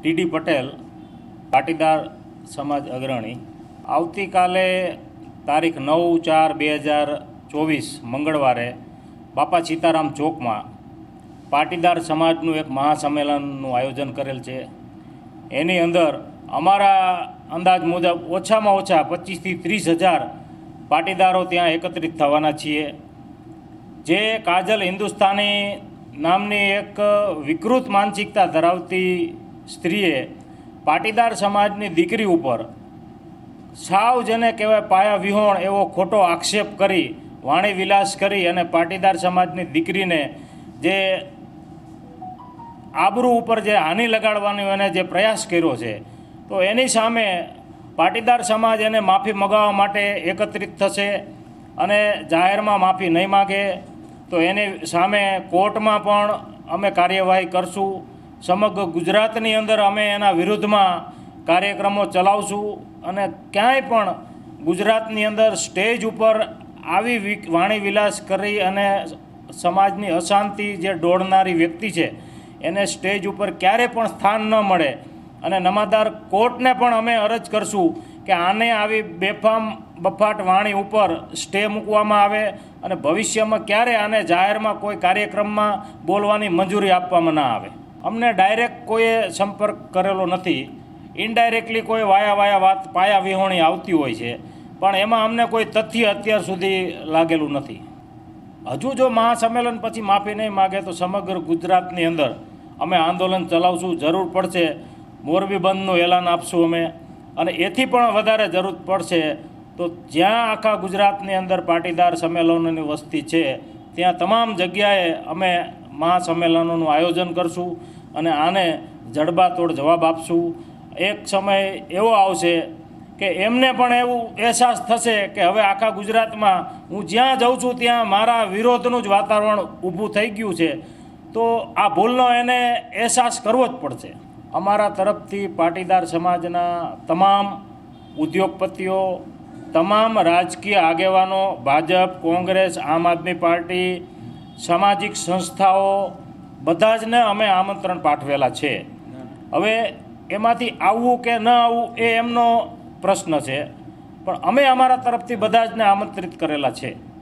ટી.ડી. પટેલ, પાટીદાર સમાજ અગ્રણી. આવતીકાલે તારીખ 9/4/2024 મંગળવારે બાપા સીતારામ ચોકમાં પાટીદાર સમાજનું એક મહાસંમેલનનું આયોજન કરેલ છે. એની અંદર અમારા અંદાજ મુજબ ઓછામાં ઓછા 25થી 30,000 પાટીદારો ત્યાં એકત્રિત થવાના છીએ. જે કાજલ હિન્દુસ્તાની નામની એક વિકૃત માનસિકતા ધરાવતી સ્ત્રીએ પાટીદાર સમાજની દીકરી ઉપર સાવ જેને કહેવાય પાયા વિહોણ એવો ખોટો આક્ષેપ કરી, વાણી વિલાસ કરી અને પાટીદાર સમાજની દીકરીને જે આબરૂ ઉપર જે હાનિ લગાડવાની એને જે પ્રયાસ કર્યો છે, તો એની સામે પાટીદાર સમાજ એને માફી મગાવવા માટે એકત્રિત થશે અને જાહેરમાં માફી નહીં માગે તો એની સામે કોર્ટમાં પણ અમે કાર્યવાહી કરશું. સમગ્ર ગુજરાતની અંદર અમે એના વિરુદ્ધમાં કાર્યક્રમો ચલાવશું અને ક્યાંય પણ ગુજરાતની અંદર સ્ટેજ ઉપર આવી વાણી વિલાસ કરી અને સમાજની અશાંતિ જે દોડનારી વ્યક્તિ છે એને સ્ટેજ ઉપર ક્યારે પણ સ્થાન ન મળે. અને નમાદાર કોર્ટને પણ અમે અરજ કરશું કે આને આવી બેફામ બફાટ વાણી ઉપર સ્ટે મૂકવામાં આવે અને ભવિષ્યમાં ક્યારે આને જાહેરમાં કોઈ કાર્યક્રમમાં બોલવાની મંજૂરી આપવામાં ના આવે. અમને ડાયરેક્ટ કોઈએ સંપર્ક કરેલો નથી. ઇનડાયરેક્ટલી કોઈ વાયા વાત પાયા વિહોણી આવતી હોય છે, પણ એમાં અમને કોઈ તથ્ય અત્યાર સુધી લાગેલું નથી. હજુ જો મહાસંમેલન પછી માફી નહીં માગે તો સમગ્ર ગુજરાતની અંદર અમે આંદોલન ચલાવશું. જરૂર પડશે મોરબી બંધનું એલાન આપશું અમે, અને એથી પણ વધારે જરૂર પડશે તો જ્યાં આખા ગુજરાતની અંદર પાટીદાર સંમેલનોની વસ્તી છે ત્યાં તમામ જગ્યાએ અમે મહાસંમેલનોનું આયોજન કરશું અને આને જડબાતોડ જવાબ આપશું. એક સમય એવો આવશે કે એમને પણ એવું અહેસાસ થશે કે હવે આખા ગુજરાતમાં હું જ્યાં જાઉં છું ત્યાં મારા વિરોધનું જ વાતાવરણ ઊભું થઈ ગયું છે, તો આ ભૂલનો એને અહેસાસ કરવો જ પડશે. અમારા તરફથી પાટીદાર સમાજના તમામ ઉદ્યોગપતિઓ, તમામ રાજકીય આગેવાનો, ભાજપ, કોંગ્રેસ, આમ આદમી પાર્ટી, સામાજિક સંસ્થાઓ બધા જને અમે આમંત્રણ પાઠવેલા છે. હવે એમાંથી આવવું કે ન આવવું એ એમનો પ્રશ્ન છે, પણ અમે અમારા તરફથી બધા જને આમંત્રિત કરેલા છે.